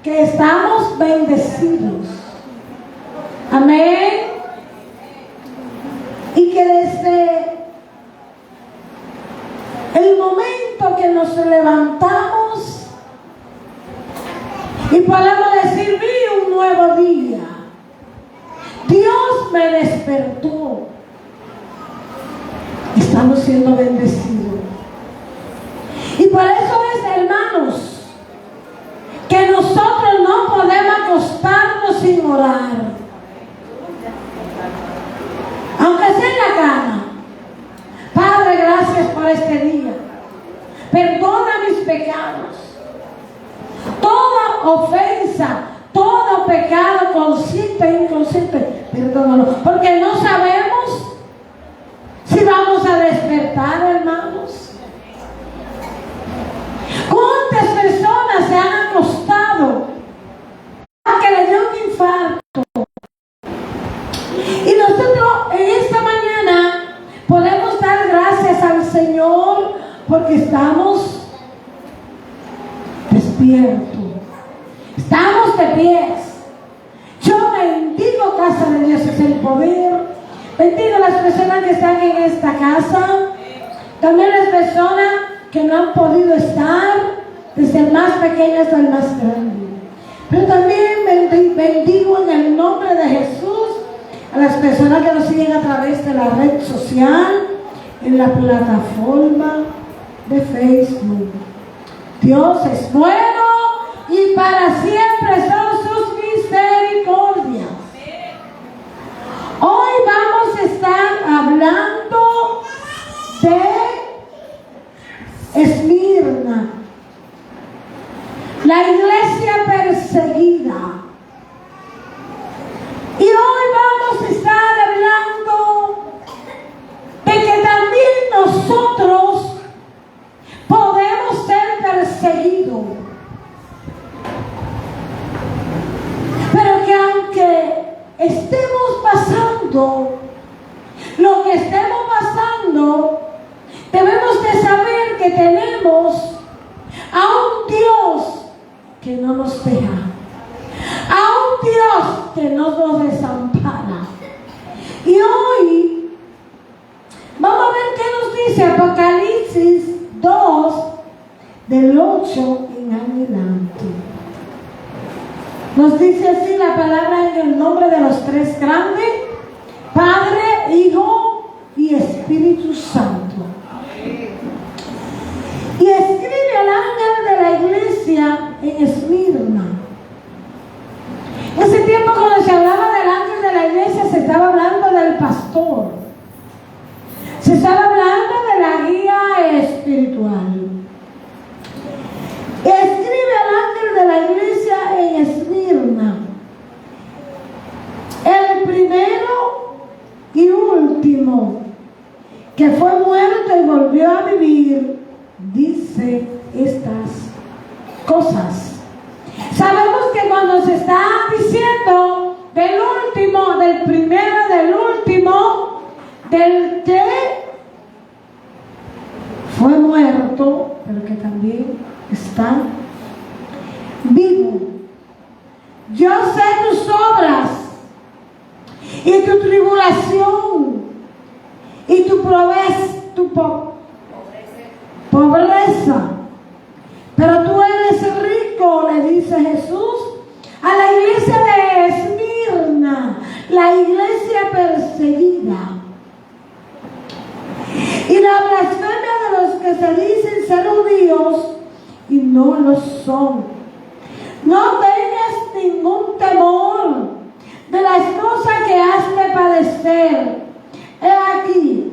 que estamos bendecidos. Amén. Y que desde el momento que nos levantamos y podemos decir, vi un nuevo día, Dios me despertó, estamos siendo bendecidos. Y por eso es, hermanos, que nosotros no podemos acostarnos sin orar. Aunque sea en la cama. Padre, gracias por este día. Perdona mis pecados. Toda ofensa, todo pecado, consciente e inconsciente, perdónalo. Porque no sabemos si vamos a despertar, hermanos. ¿Cuántas personas se han acostado a que le dio un infarto? Y nosotros en esta mañana podemos dar gracias al Señor porque estamos despiertos, estamos de pies. Yo bendigo casa de Dios, es el poder. Bendigo a las personas que están en esta casa, también las personas que no han podido estar, desde el más pequeño hasta el más grande. Pero también bendigo en el nombre de Jesús a las personas que nos siguen a través de la red social, en la plataforma de Facebook. Dios es bueno y para siempre son sus misericordias. Hoy vamos a estar hablando de Esmirna, la iglesia perseguida. Y hoy vamos a estar hablando de que también nosotros podemos ser perseguidos. Pero que aunque estemos pasando lo que estemos pasando, debemos de saber que tenemos a un Dios que no nos deja, a un Dios que no nos desampara. Y hoy vamos a ver qué nos dice Apocalipsis 2, del 8 en adelante. Nos dice así la palabra en el nombre de los tres grandes, Padre, Hijo y Espíritu Santo. Y escribe al ángel de la iglesia en Esmirna. En ese tiempo, cuando se hablaba del ángel de la iglesia, se estaba hablando del pastor, se estaba hablando de la guía espiritual. Escribe al ángel de la iglesia en Esmirna, el primero y último, que fue muerto y volvió a vivir, dice estas cosas. Sabemos que cuando se está diciendo del último, del primero, del último, del que fue muerto, pero que también está vivo. Yo sé tus obras y tu tribulación y tu pobreza, pero tú eres rico, le dice Jesús a la iglesia de Esmirna, la iglesia perseguida. Y la blasfemia de los que se dicen ser judíos y no lo son. No tengas ningún temor de las cosas que has de padecer. He aquí,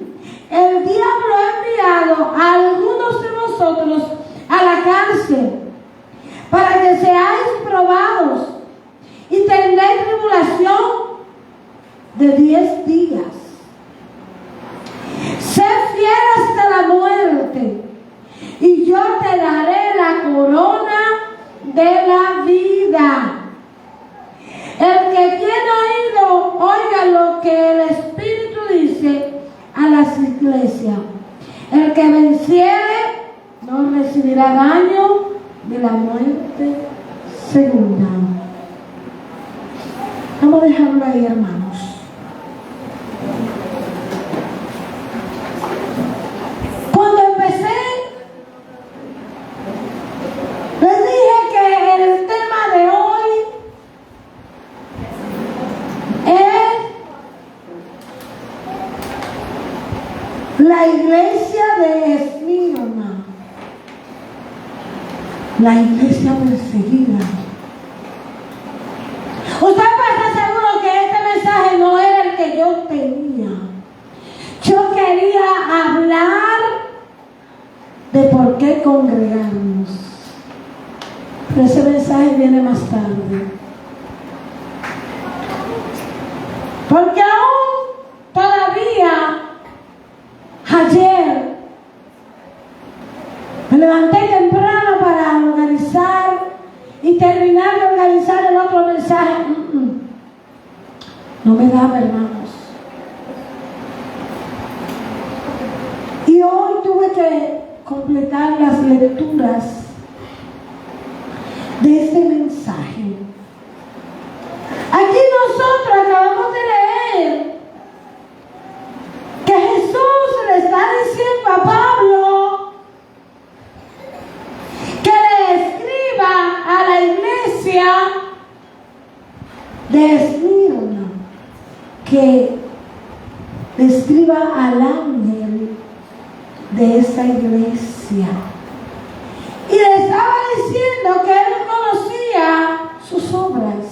el diablo ha enviado a algunos de vosotros a la cárcel para que seáis probados y tendréis tribulación de 10 días. Sé fiel hasta la muerte y yo te daré la corona de la vida. El que tiene oído, oiga lo que el Espíritu dice a las iglesias. El que venciere no recibirá daño de la muerte segunda. Vamos a dejarlo ahí, hermanos. Cuando empecé, les dije que el tema de hoy es la iglesia de Esmirna, la iglesia perseguida. Usted puede estar seguro que este mensaje no era el que yo tenía. Yo quería hablar de por qué congregarnos, pero ese mensaje viene más tarde. Porque aún todavía ayer me levanté temprano para organizar y terminar de organizar el otro mensaje. No me daba, hermanos. Y hoy tuve que completar las lecturas de este mensaje. Aquí nosotros acabamos de leer que Jesús le está diciendo a Pablo que le escriba a la iglesia de Esmirna, que le escriba al ángel de esa iglesia. Y le estaba diciendo que él conocía sus obras.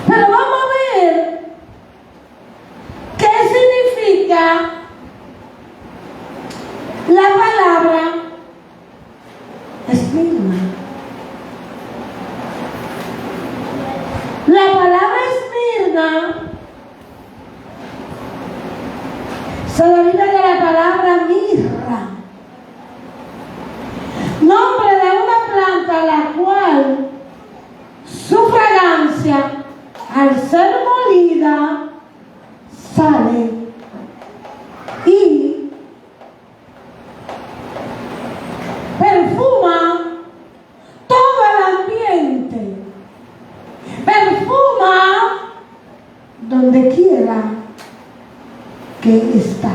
Pero vamos a ver qué significa la palabra Esmirna. La palabra Esmirna se deriva de la palabra mirra, nombre de una planta la cual su fragancia, al ser molida, sale y perfuma todo el ambiente, perfuma donde quiera que está.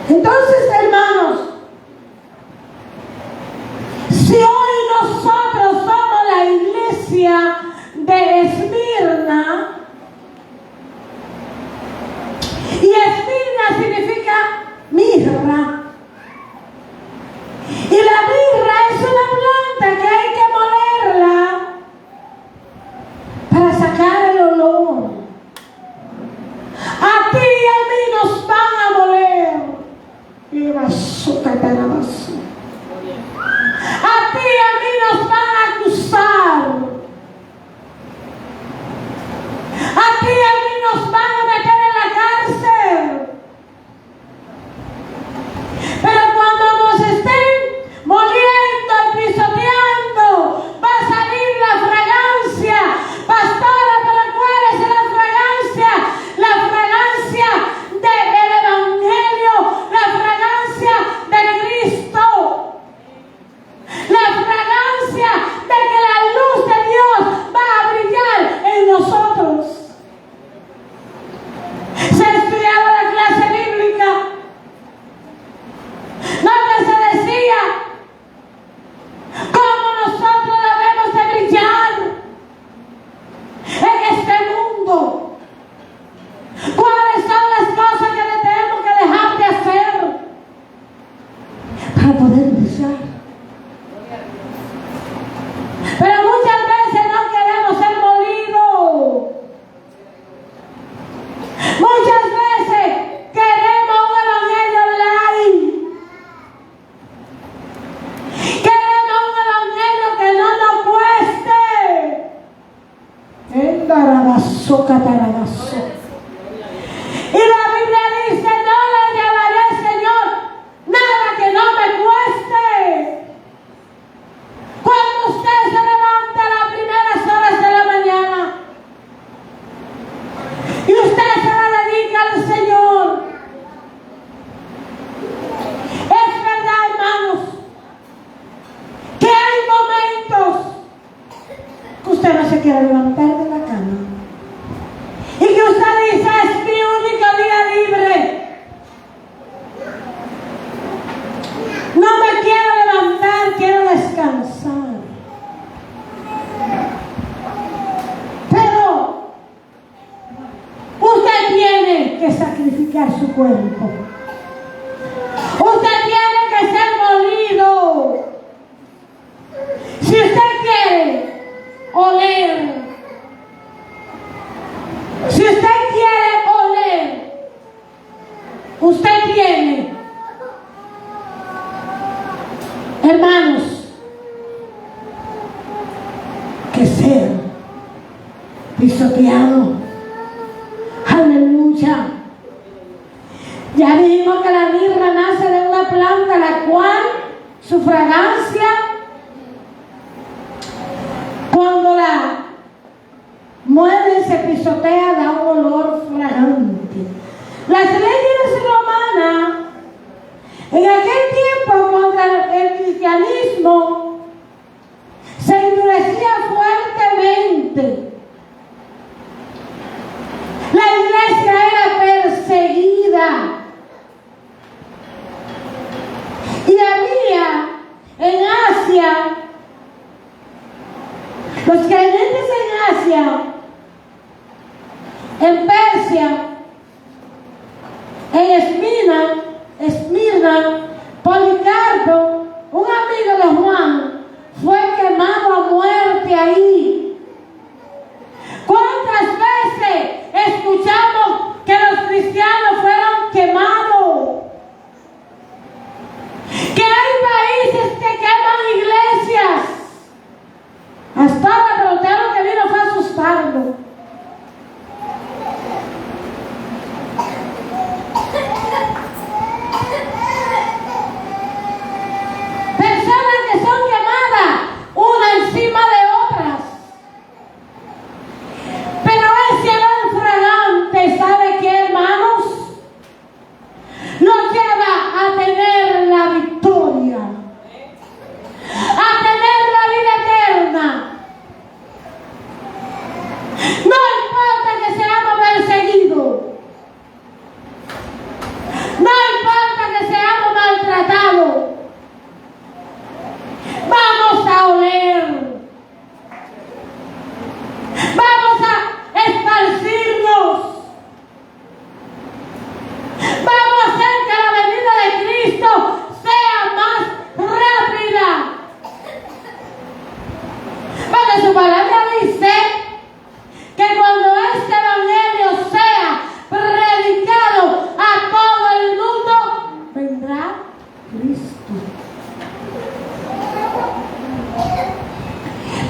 Entonces, hermanos, si hoy nosotros somos la iglesia de Esmirna, y Esmirna significa mirra, y la mirra es una planta que hay que molerla para sacar el olor. A ti y a mí nos van a moler. Y a ti y a mí nos van a acusar. A ti y a mí nos van a meter en la cárcel. Pero cuando nos estén moliendo y pisoteando, va a salir la fragancia. Pastora, ¿pero cuál es la fragancia? La fragancia del Evangelio, la fragancia de Cristo, la fragancia de quiere levantar de la cama. Y que usted dice, es mi único día libre. No me quiero levantar, quiero descansar. Pero usted tiene que sacrificar su cuerpo. Usted tiene que ser molido. Si usted quiere oler, si usted quiere oler, usted tiene, hermanos, que ser pisoteado. Aleluya. Ya dijimos que la mirra nace de una planta la cual su fragancia, cuando la muerde, se pisotea, da un olor fragante. Las leyes romanas, en aquel tiempo, contra el cristianismo, se endurecía fuertemente. La iglesia era perseguida. Y había en Asia, los creyentes en Asia, en Persia, en Esmirna, Policarpo, un amigo de Juan, fue quemado a muerte ahí. ¿Cuántas veces escuchamos que los cristianos fueron quemados? Que hay países que queman iglesias. Hasta ahora, pero usted lo que vino fue a asustarlo. Personas que son quemadas una encima de otras. Pero ese olor fragante, ¿sabe qué, hermanos? Nos lleva a tener la victoria, a tener la vida eterna. No importa que seamos perseguidos, no importa que seamos maltratados, vamos a oler, vamos a esparcirnos, vamos a hacer que la venida de Cristo sea más rápida. Porque su palabra dice que cuando este evangelio sea predicado a todo el mundo, vendrá Cristo.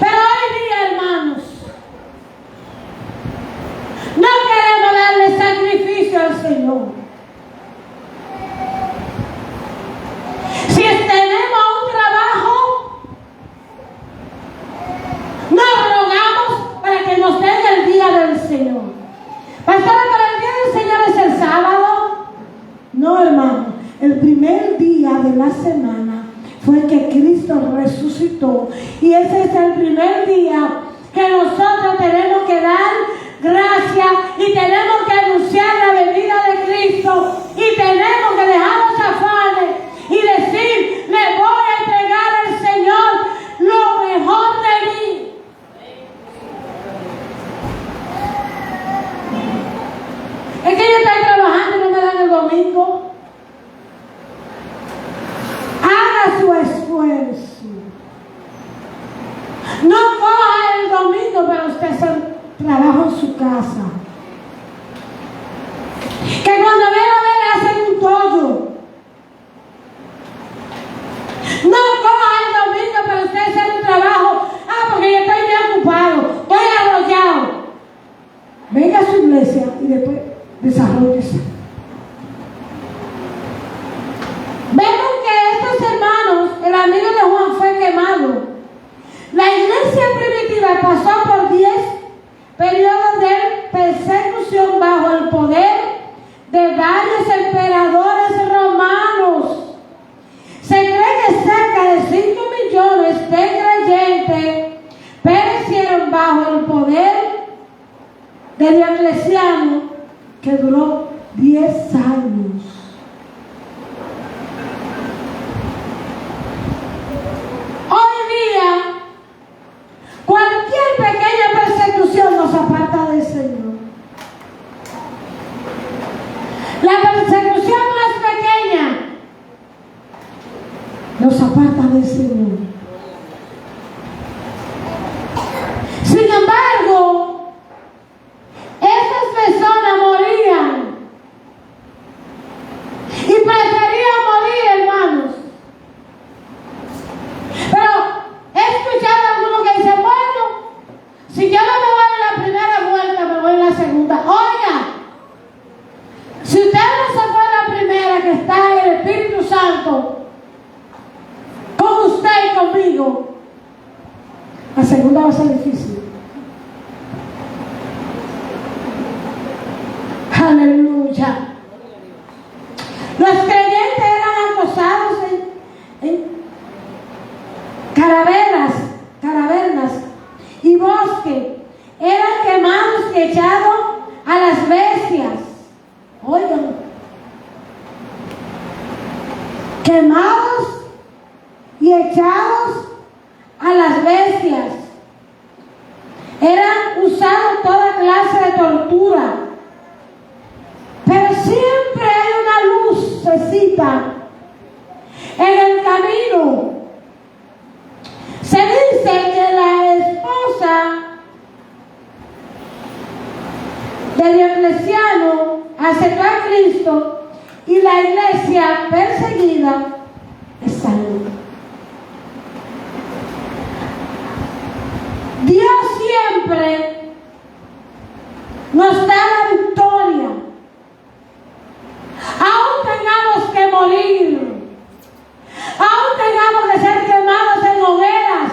Pero hoy día, hermanos, no queremos darle sacrificio al Señor. Si tenemos un trabajo, nos rogamos para que nos den el día del Señor. Pastora, pero el día del Señor es el sábado. No, hermano, el primer día de la semana fue que Cristo resucitó. Y ese es el primer día que nosotros tenemos que dar gracias y tenemos que anunciar la venida de Cristo y tenemos que dejar los afanes y decir, le voy a entregar al Señor lo mejor de mí. Es que yo estoy trabajando y no me dan el domingo. Haga su esfuerzo. No coja el domingo para usted hacer trabajo en su casa. Que cuando viene a ver hacen un tollo. No coja el domingo para usted hacer un trabajo. Porque yo estoy bien ocupado, estoy arrollado. Venga a su iglesia y después desarrollese. Vemos que estos hermanos, el amigo de Juan fue quemado. La iglesia primitiva pasó por 10 periodos de persecución bajo el poder de varios emperadores romanos. Se cree que cerca de 5 millones de creyentes perecieron bajo el de Diocleciano, que duró 10 años. Hoy día, cualquier pequeña persecución nos aparta del Señor. La persecución más pequeña nos aparta del Señor. Sin embargo, esas personas morían y preferían morir, hermanos. Pero he escuchado a algunos que dicen, bueno, si yo no me voy en la primera vuelta, me voy en la segunda. Oiga, si usted no se fue en la primera, que está el Espíritu Santo con usted y conmigo, la segunda va a ser difícil. Aleluya. Los creyentes eran acosados en caravernas y bosque. Eran quemados y echados a las bestias. Oigan. Quemados y echados a las bestias. Eran usados toda clase de tortura. Pero siempre hay una lucecita en el camino. Se dice que la esposa de Diocleciano aceptó a Cristo y la iglesia perseguida es salva. Dios siempre nos da la victoria. Aún tengamos que morir, aún tengamos que ser quemados en hogueras,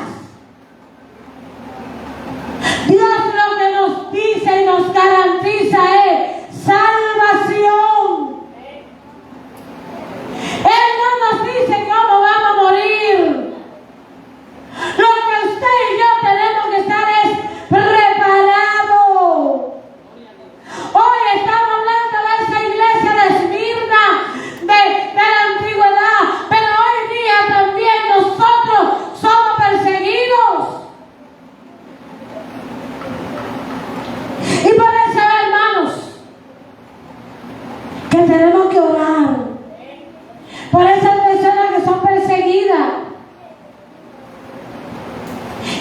Dios lo que nos dice y nos garantiza es salvación. Él no nos dice cómo vamos a morir. Lo que usted y yo tenemos que estar es preparados. Hoy estamos hablando de esa iglesia de Esmirna, de la antigüedad, pero hoy día también nosotros somos perseguidos. Y por eso, hermanos, que tenemos que orar por esas personas que son perseguidas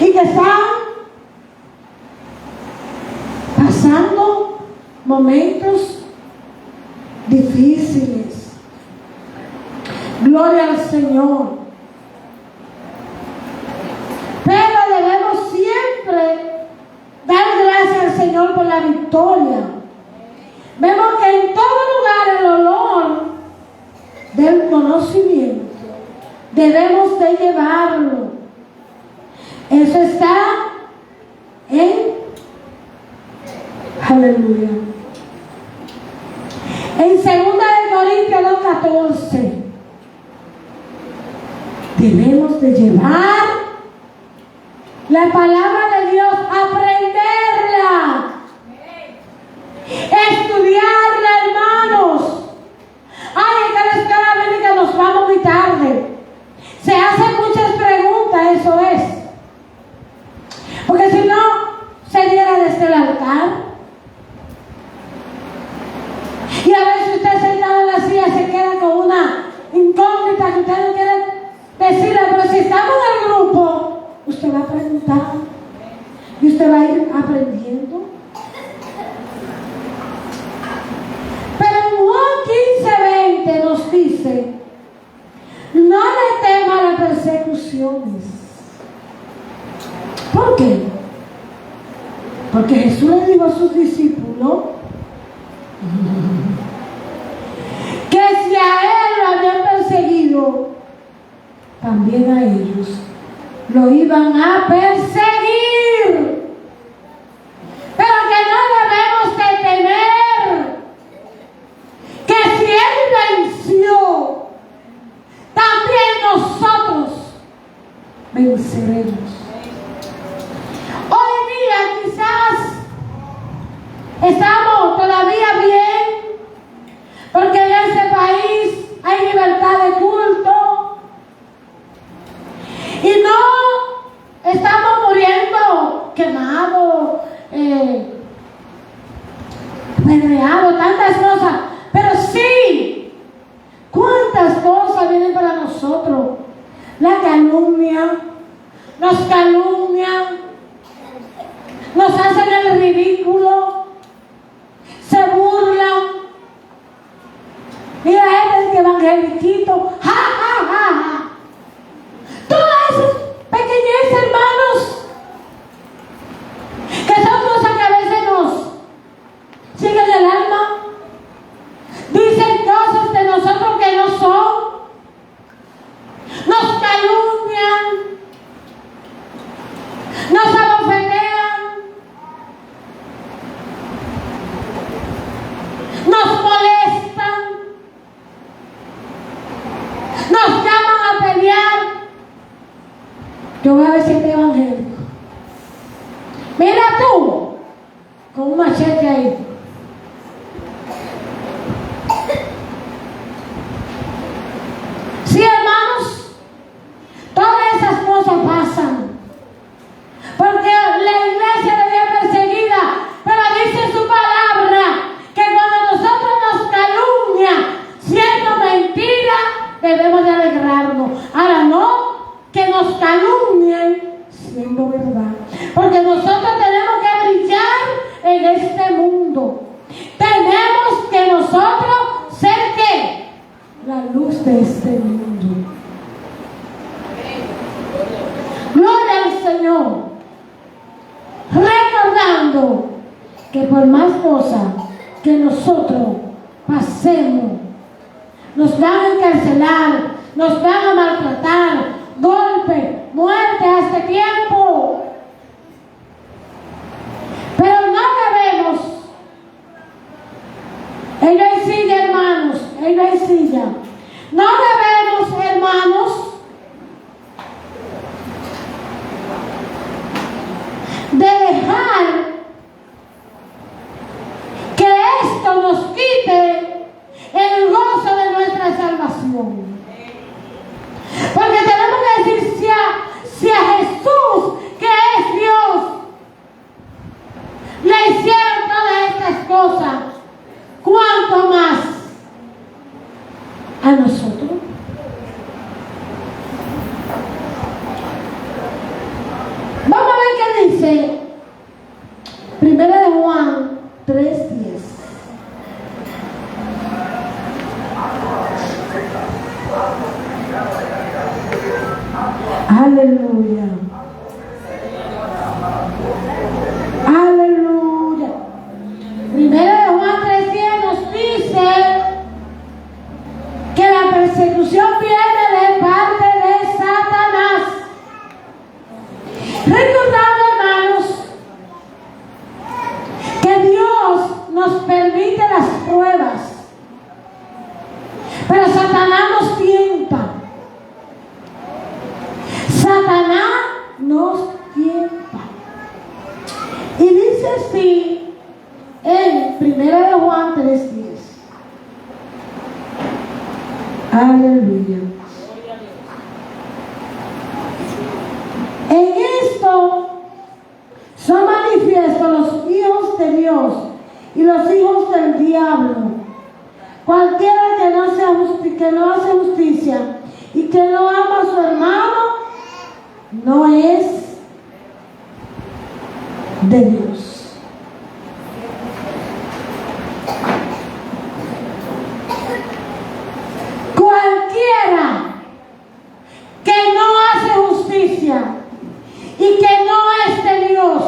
y que están pasando momentos difíciles. Gloria al Señor. Pero debemos siempre dar gracias al Señor por la victoria. Vemos que en todo lugar el olor del conocimiento debemos de llevarlo. Eso está en aleluya. En 2 de Corintios 2:14 debemos de llevar la palabra de Dios, aprenderla, estudiarla, hermanos. Ay, es que la escuela bíblica nos vamos muy tarde. Se hacen muchas preguntas, eso es. Porque si no, se diera desde el altar. Y a veces usted sentado en la silla se queda con una incógnita que usted no quiere decirle, pero si estamos en el grupo, usted va a preguntar y usted va a ir aprendiendo. Pero en Juan 15:20 nos dice, no le tema a las persecuciones. ¿Por qué? Porque Jesús le dijo a sus discípulos que si a él lo habían perseguido, también a ellos lo iban a perseguir. Pero que no debemos de temer, que si él venció, también nosotros venceremos. Hoy día quizás Estamos todavía bien, porque en este país hay libertad de culto y no estamos muriendo quemados, apedreados, tantas cosas. Pero sí, cuántas cosas vienen para nosotros. La calumnia, nos calumnian, nos hacen el ridículo, se burlan. Mira este evangeliquito, ja, ja, ja, ja. Todas esas pequeñeces, hermanos, que son cosas que a veces nos siguen el alma, dicen cosas de nosotros que no son, nos calumnian, nos abofetean, nos molestan, nos llaman a pelear. Yo voy a ver si este evangélico. Mira tú, con un machete ahí. Sí, hermanos, todas esas cosas pasan. Porque la iglesia debía perseguida, pero dice su palabra que cuando nosotros nos calumnian siendo mentira, debemos de alegrarnos. Ahora no que nos calumnien siendo verdad, porque nosotros tenemos que brillar en este mundo. Tenemos que nosotros ser ¿qué? La luz de este mundo. Gloria al Señor. Recordando que por más cosas que nosotros pasemos, nos van a encarcelar, nos van a maltratar, golpe, muerte a este tiempo. Pero no debemos, no hay silla, hermanos, no hay silla. No debemos, hermanos, de dejar que esto nos quite el gozo de nuestra salvación. Porque tenemos que decir, si a Jesús, que es Dios, le hicieron todas estas cosas, ¿cuánto más a nosotros? Vamos a ver qué dice 1 Juan 3:10. Aleluya. Aleluya. 1 Juan 3:10 nos dice que la persecución viene de parte de Satanás. Recordando, hermanos, que Dios nos permite las pruebas, pero Satanás nos tienta. Satanás nos tienta. Y dice así en 1 Juan 3:10. Aleluya. En esto son manifiestos los hijos de Dios y los hijos del diablo. Cualquiera que no hace justicia y que no ama a su hermano, no es de Dios. Cualquiera que no hace justicia y que no es de Dios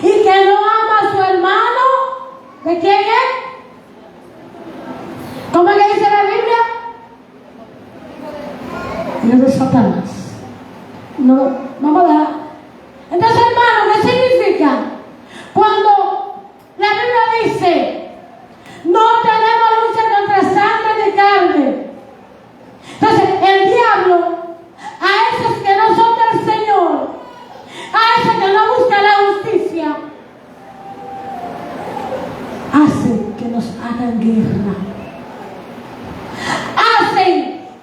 y que no ama a su hermano, ¿de quién es? ¿Cómo le dice la Biblia? Es de Satanás. No, vamos a dar. Entonces, hermano, ¿qué significa? Cuando la Biblia dice, no tenemos lucha contra sangre ni carne. Entonces, el diablo, a esos que no son del Señor, a esos que no buscan la justicia, guerra. Hacen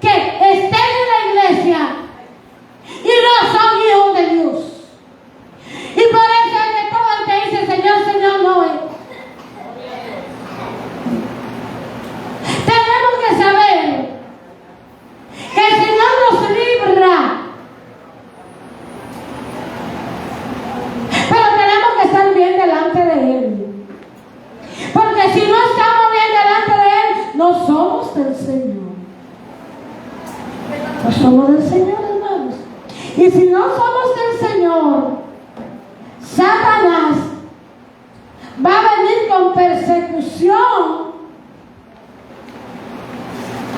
que estén en la iglesia y no son hijos de Dios. Y por eso es que todo el que dice Señor, Señor no es. Tenemos que saber que el Señor nos libra, pero tenemos que estar bien delante de Él. Porque si no estamos bien delante de Él, no somos del Señor. No somos del Señor, hermanos. Y si no somos del Señor, Satanás va a venir con persecución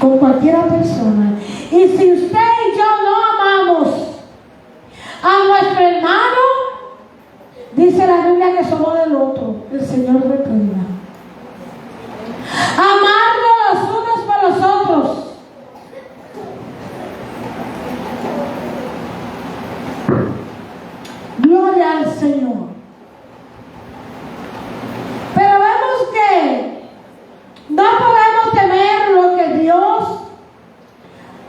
con cualquier persona. Y si usted y yo no amamos a nuestro hermano, dice la Biblia que somos del otro. El Señor reprenda. Amarnos los unos por los otros. Gloria al Señor. Pero vemos que no podemos temer lo que Dios,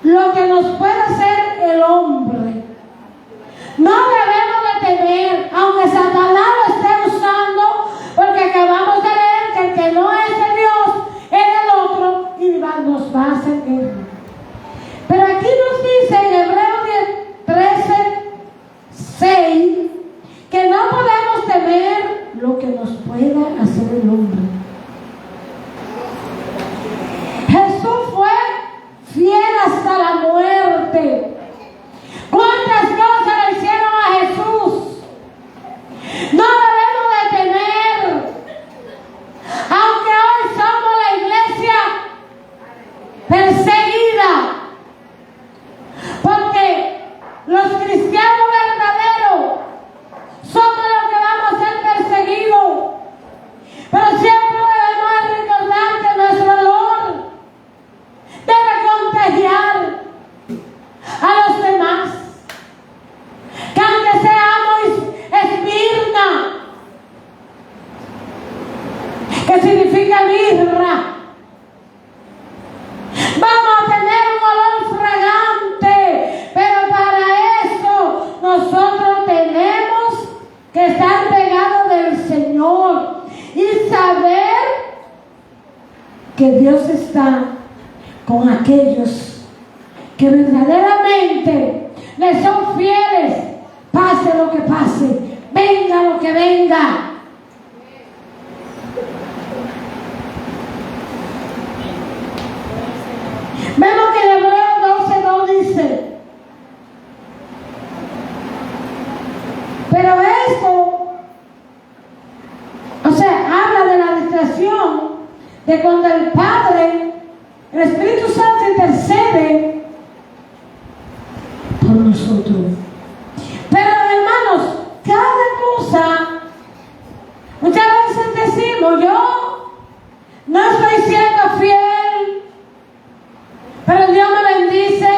lo que nos puede hacer el hombre. No debemos de temer, aunque Satanás lo esté usando, porque acabamos de leer que el que no es de Dios es del otro y nos va a hacer guerra. Pero aquí nos dice en Hebreos 13:6 que no podemos temer lo que nos pueda hacer el hombre. Jesús fue fiel hasta la muerte. ¿Cuántas cosas le hicieron a Jesús? No debemos de temer, aunque hoy somos la iglesia perseguida, porque los cristianos verdaderos somos los que vamos a ser perseguidos. Pero siempre debemos recordar que nuestro olor debe contagiar a los demás. Que aunque seamos Esmirna, que significa mirra, vamos a tener un olor fragante, pero para eso nosotros tenemos que estar pegados del Señor y saber que Dios está con aquellos que verdaderamente le son fieles, pase lo que pase, venga lo que venga. Vemos que en Hebreos 12:2 dice: pero esto, o sea, habla de la distracción, de cuando el Padre, el Espíritu Santo intercede por nosotros. Pero hermanos, cada cosa, muchas veces decimos, yo no estoy siendo fiel, pero Dios me bendice.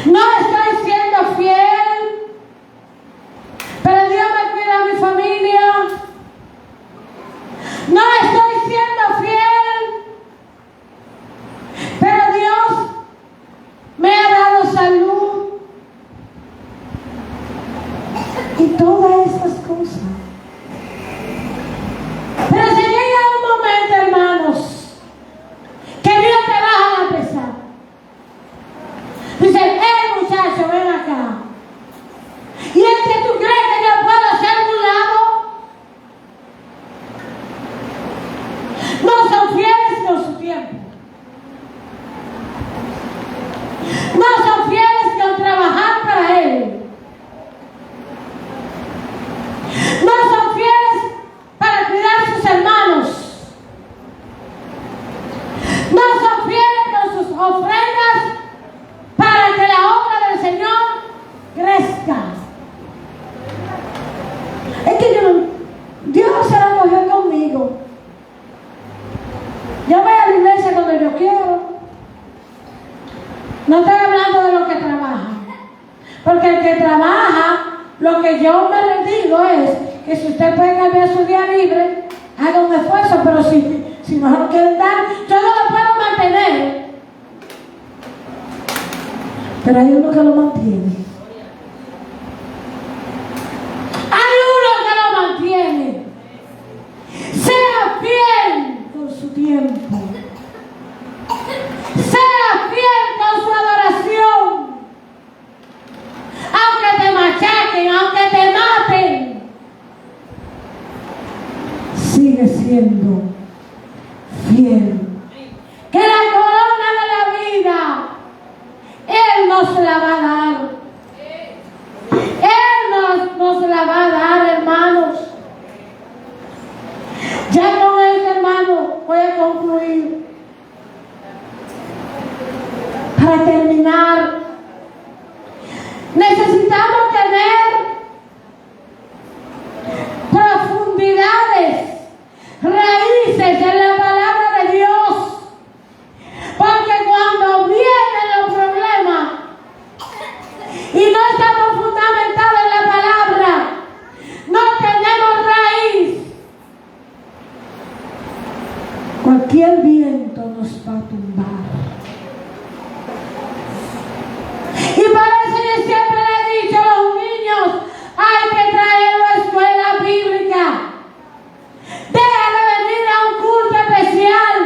No estoy siendo fiel, pero Dios me cuida a mi familia. No estoy siendo fiel, pero Dios me ha dado salud. Y todas esas cosas. Pero se llega un momento, hermanos, que Dios te baja la pesar. Dice: muchacho, ven acá. Y es que tú crees que yo puedo hacer un lado. No son fieles con su tiempo. No son fieles con trabajar para Él. No son fieles para cuidar a sus hermanos. No son fieles con sus ofrendas para que la obra del Señor crezca. Es que Dios no se la cogió conmigo. Yo voy a la iglesia cuando yo quiero. No estoy hablando de los que trabajan. Porque el que trabaja, lo que yo me les digo es que si usted puede cambiar su día libre haga un esfuerzo, pero si no lo quieren dar, yo no lo puedo mantener. Pero hay uno que lo mantiene. Hay uno que lo mantiene. Sea fiel con su tiempo. Sea fiel con su adoración. Aunque te machaquen, aunque te maten, sigue siendo fiel. Que la corona de la vida Él nos la va a dar. Él nos la va a dar, hermanos. Ya con esto, hermano, voy a concluir. Para terminar, necesitamos tener profundidades, raíces en la palabra de Dios. Porque cuando vienen los problemas y no estamos fundamentados en la palabra, no tenemos raíz, cualquier viento nos va a tumbar. Y por eso yo siempre le he dicho a los niños, hay que traerlo a escuela bíblica. Deja de venir a un culto especial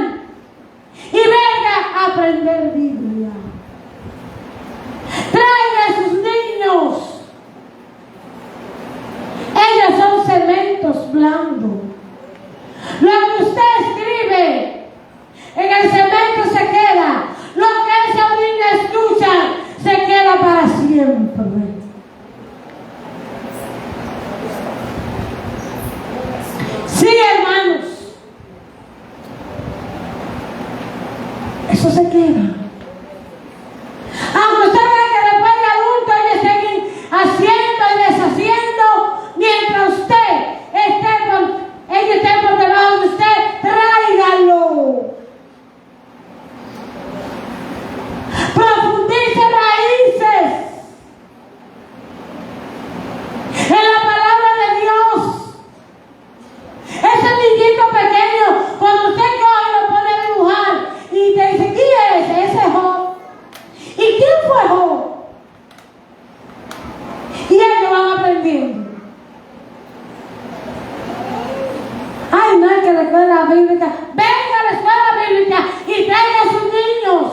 y venga a aprender Biblia. Traiga a sus niños. Ellos son cementos blandos. Lo que usted escribe en el cemento se queda. Lo que esos niños escuchan se queda para siempre. Sí, hermanos. Eso se queda. Aunque usted vea que después de adulto ellos siguen haciendo y deshaciendo, mientras usted ellos estén por debajo de usted, tráigalo. Profundice raíces en la palabra de Dios. Ese niñito pequeño, cuando usted coge lo pone a dibujar y te dice, ¿quién es ese? Ese es Job. ¿Y quién fue Job? Y ellos van aprendiendo. Ay, no hay que la escuela bíblica. Venga a la escuela bíblica y traiga a sus niños.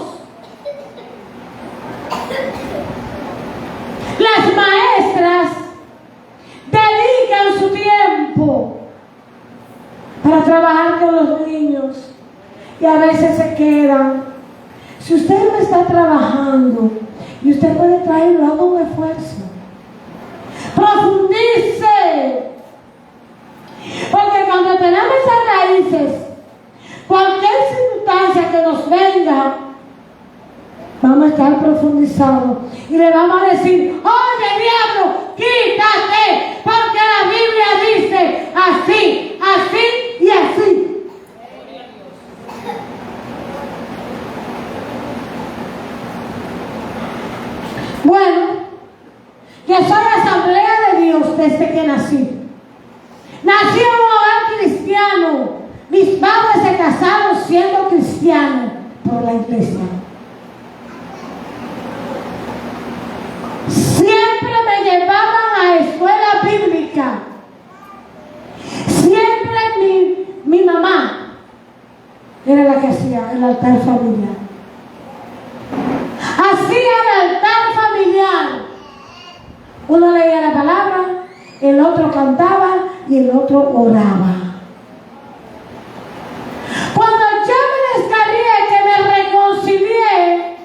Las maestras dedican su tiempo para trabajar con los niños y a veces se quedan. Si usted no está trabajando y usted puede traerlo, haga un esfuerzo. Profundice. Porque cuando tenemos esas raíces, cualquier circunstancia que nos venga, vamos a estar profundizados y le vamos a decir, oye diablo, quítate, porque la Biblia dice así, así y así. Bueno, yo soy Asamblea de Dios desde que nací. Nací en un hogar cristiano. Mis padres se casaron siendo cristianos por la iglesia. Siempre me llevaban a escuela bíblica. Siempre mi mamá era la que hacía el altar familiar. Hacía el altar familiar. Uno leía la palabra, el otro cantaba y el otro oraba. Cuando yo me descarrié, que me reconcilié,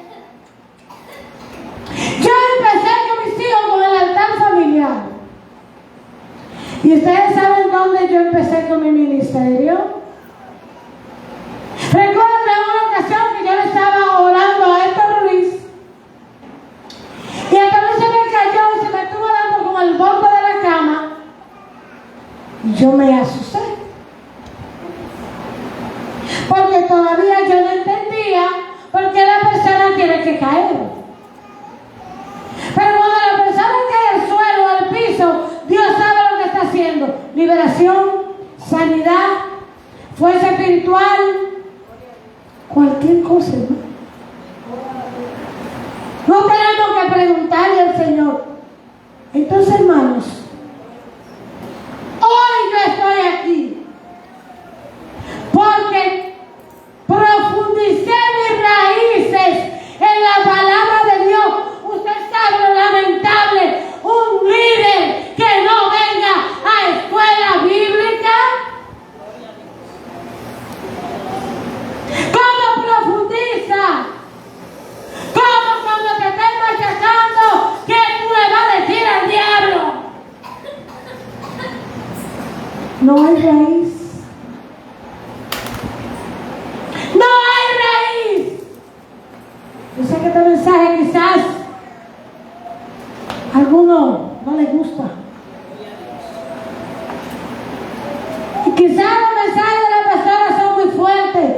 yo empecé con mis hijos con el altar familiar. ¿Y ustedes saben dónde yo empecé con mi ministerio? Recuerdo en una ocasión que yo le estaba orando a Héctor Ruiz y Héctor Ruiz se me cayó y se me estuvo dando con el borde de la cama y yo me asusté porque todavía yo no entendía por qué la persona tiene que caer. Pero cuando la persona cae al suelo, al piso, Dios sabe lo que está haciendo: liberación, sanidad, fuerza espiritual, cualquier cosa, ¿no? No tenemos que preguntarle al Señor. Entonces, hermanos, hoy yo estoy aquí porque profundicé mis raíces en la palabra de Dios. Usted sabe lo lamentable, un líder que no venga a escuela bíblica. ¿Cómo profundiza? ¿Cómo cuando te estén machacando, qué tú le vas a decir al diablo? No hay raíz. No hay raíz. Yo sé que este mensaje quizás a alguno no le gusta. Y quizás los mensajes de la pastora son muy fuertes.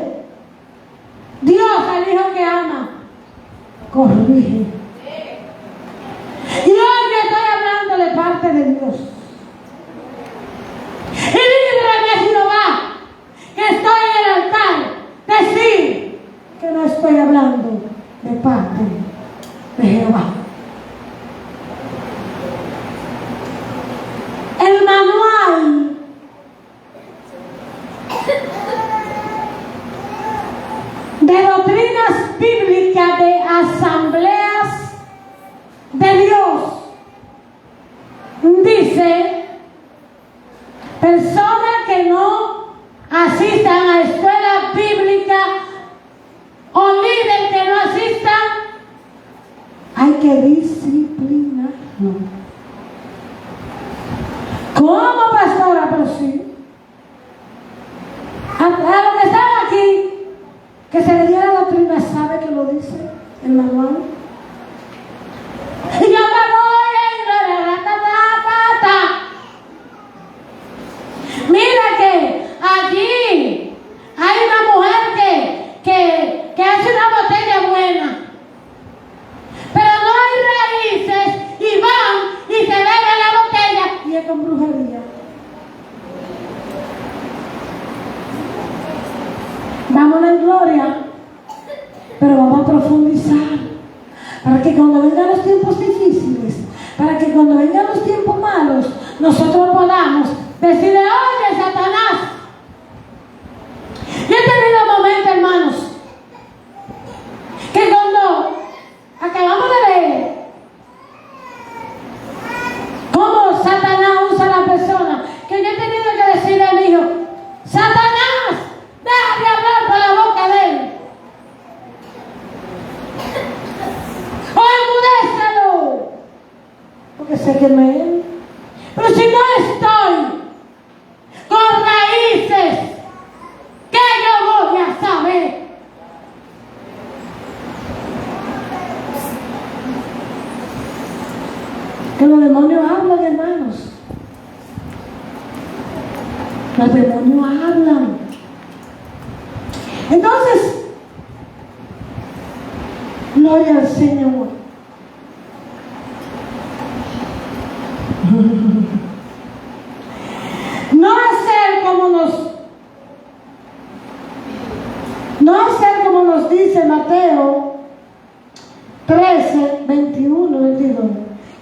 Dios al hijo que ama corrige. Y hoy yo estoy hablando de parte de Dios. Y líbrame, Jehová, que estoy en el altar, decir que no estoy hablando de parte de Jehová. El manual de doctrinas bíblicas de asambleas de Dios dice: personas que no asistan a escuela bíblica o líderes que no asistan, hay que disciplinarlo. ¿Cómo, pastora? Pero sí. A los que están aquí, que se le diera la doctrina, ¿sabe que lo dice el manual? Y yo me voy Mira que allí hay una mujer que hace una botella buena, pero no hay raíces y van y se beben la botella y es con brujería. Vámonos en gloria, pero vamos a profundizar para que cuando vengan los tiempos difíciles, para que cuando vengan los tiempos malos, nosotros podamos decirle: oye, Satanás. Yo he tenido momentos, hermanos, que cuando acabamos de leer cómo Satanás usa a la persona, que yo he tenido que decirle a mi hijo: Satanás, deja de hablar por la boca de él. O enmudécelo. Porque sé que me él. Pero si no estoy con raíces, ¿qué yo voy a saber? Que los demonios hablan, hermanos. Los demonios hablan. Entonces, gloria al Señor. No hacer como nos dice Mateo 13, 21, 22,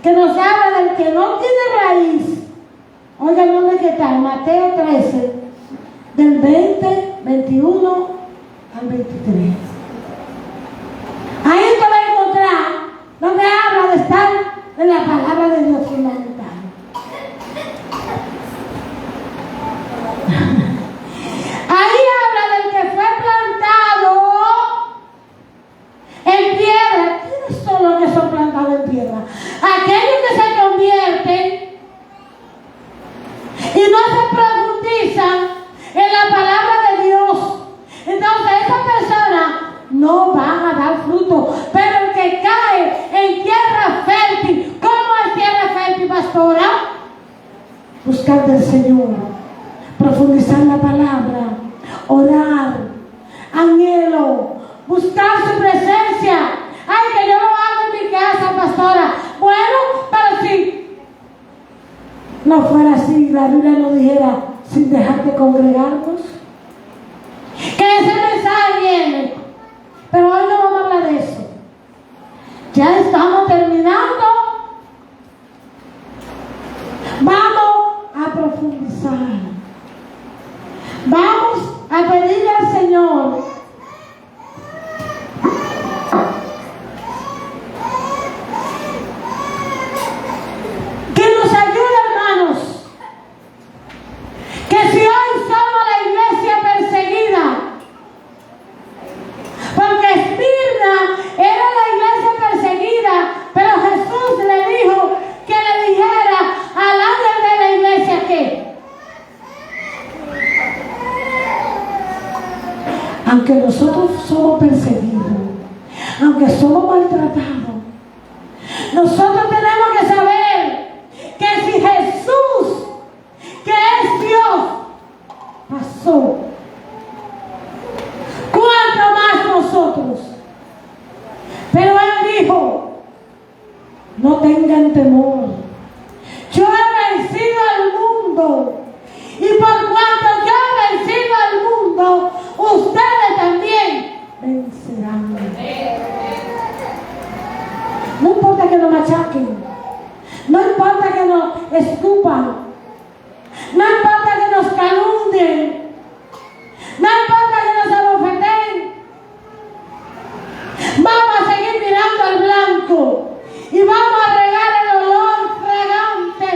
que nos habla del que no tiene raíz. Oigan dónde que está, Mateo 13, del 20, 21 al 23. Ahí te va a encontrar donde habla de estar en la palabra de Dios fundamental. Ahí habla del que fue plantado en piedra. ¿Quiénes son los que son plantados en piedra? Aquellos que se convierten y no se profundizan en la palabra de Dios. Entonces esas personas no van a dar fruto. Pero el que cae en tierra fértil, ¿cómo es tierra fértil, pastora? Buscar del Señor, profundizar la palabra, orar, anhelo, buscar su presencia. Ay, que yo lo hago en mi casa, pastora. Bueno, pero si no fuera así, la Biblia nos dijera: sin dejar de congregarnos. Ya estamos terminando. Vamos a profundizar. Vamos a pedirle al Señor que nos ayude, hermanos. Que si hoy somos la iglesia perseguida, porque Esmirna era la iglesia perseguida, pero Jesús le dijo que le dijera al ángel de la iglesia que aunque nosotros somos perseguidos, aunque somos maltratados, nosotros tenemos que saber que si Jesús, que es Dios, pasó, ¿cuánto más nosotros? Pero Él dijo, no tengan temor, yo he vencido al mundo, y por cuanto yo he vencido al mundo, ustedes también vencerán. No importa que nos machaquen, no importa que nos escupan, no importa que nos calumnien, no importa que nos abofeten, vamos a seguir mirando al blanco y vamos a regar el olor fragante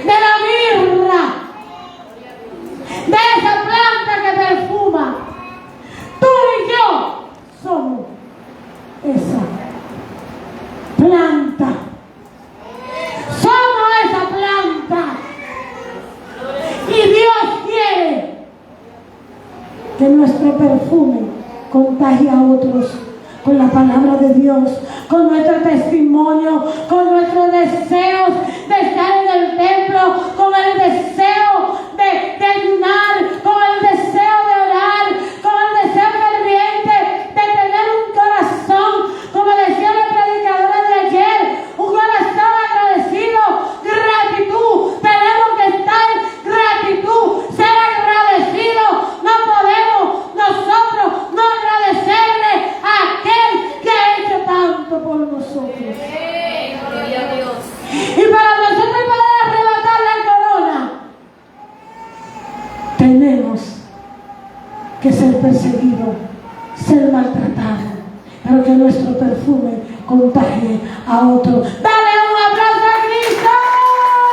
de la mirra, de esa planta que perfuma. Tú y yo somos esa planta. Somos esa planta. Y Dios quiere que nuestro perfume contagie a otros con la palabra de Dios, con nuestro testimonio, con nuestros deseos de estar en el templo, con el deseo de ayunar, con el deseo de orar, con el deseo ferviente de tener un corazón, como decía la predicadora de ayer, un corazón agradecido, gratitud. Tenemos que estar gratitud, ser agradecidos. No podemos nosotros no agradecerle a aquel que ha hecho tanto por nosotros. Y para nosotros poder arrebatar la corona, tenemos que ser perseguidos, ser maltratados, pero que nuestro perfume contagie a otros.